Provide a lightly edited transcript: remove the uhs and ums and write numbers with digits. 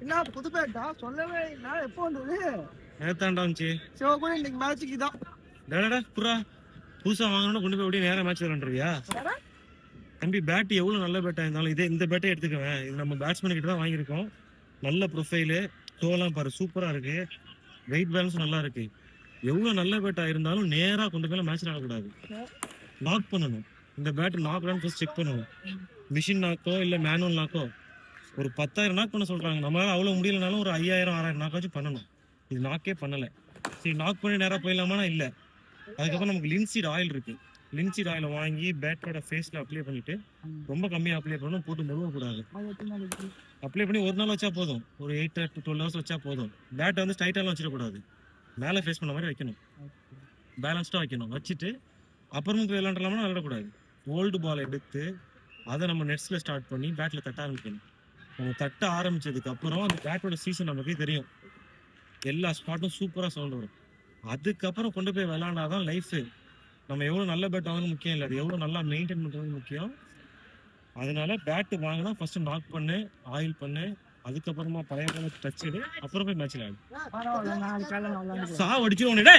என்ன புது பேட்டா சொல்லவே இல்ல. எப்போ வந்தது? நேத்தாண்டா வந்துச்சு. சிவகுடி இன்னைக்கு மேட்சுக்கு தான். டேடா புறா புதுசா வாங்கணும்னு கொண்டு போய் அப்படியே நேரம் மேட்ச் விளையாண்டுருவியா? தம்பி பேட் எவ்வளவு நல்ல பேட்டா இருந்தாலும் இதே இந்த பேட்டை எடுத்துக்குவேன். இது நம்ம பேட்ஸ்மேன் கிட்ட தான் வாங்கியிருக்கோம். நல்ல ப்ரொஃபைலு, தோலாம் பாரு சூப்பரா இருக்கு, வெயிட் பேலன்ஸ் நல்லா இருக்கு. எவ்வளவு நல்ல பேட்டா இருந்தாலும் நேரா கொண்டு போய் மேட்ச் ஆடக்கூடாது, லாக் பண்ணணும். இந்த பேட் நாக் ஃபர்ஸ்ட் செக் பண்ணணும். மிஷின் நாக்கோ இல்ல மேனுவல் நாக்கோ ஒரு 10,000 நாக் பண்ண சொல்றாங்க. நம்மளால அவ்வளவு முடியலனாலும் ஒரு 5,000 6,000 நாக்காச்சும் பண்ணணும். இது நாக்கே பண்ணல. சரி நாக் பண்ணி நேரா போயிடலாமானா இல்ல. அதுக்கப்புறம் நமக்கு லின்சீட் ஆயில் இருக்கு. லின்சீட் ஆயில வாங்கி பேட்டோட ஃபேஸ்ல அப்ளை பண்ணிட்டு, ரொம்ப கம்மியா அப்ளை பண்ணணும், போட்டு முழுவ கூடாது. அப்ளை பண்ணி ஒரு நாள் வச்சா போதும், ஒரு 8 to 12 hours வச்சா போதும். பேட்டை வந்து ஸ்ட்ரைட்டாலாம் வச்சிடக்கூடாது, மேலே ஃபேஸ் பண்ண மாதிரி வைக்கணும், பேலன்ஸ்டா வைக்கணும். வச்சுட்டு அப்புறமும் போய் விளையாடலாம்னா விளையாடக்கூடாது. ஓல்டு பால் எடுத்து அதை நம்ம நெட்ஸ்ல ஸ்டார்ட் பண்ணி பேட்ல தட்ட ஆரம்பிக்கணும். நம்ம தட்ட ஆரம்பிச்சதுக்கு அப்புறம் அந்த பேட்டோட சீசன் நமக்கு தெரியும். எல்லா ஸ்பாட்டும் சூப்பரா சவுண்ட் வரும். அதுக்கப்புறம் கொண்டு போய் விளையாண்டாதான் லைஃப். நம்ம எவ்வளவு நல்ல பேட் வாங்கணும் முக்கியம் இல்லை, அது எவ்வளவு நல்லா மெயின்டைன் பண்றது முக்கியம். அதனால பேட் வாங்கினா ஃபர்ஸ்ட் நாக் பண்ணு, ஆயில் பண்ணு, அதுக்கப்புறமா பழைய காலத்து டச் எடு, அப்புறம் போய் மேட்ச்ல ஆடு. சாவடிச்சு உன்னிட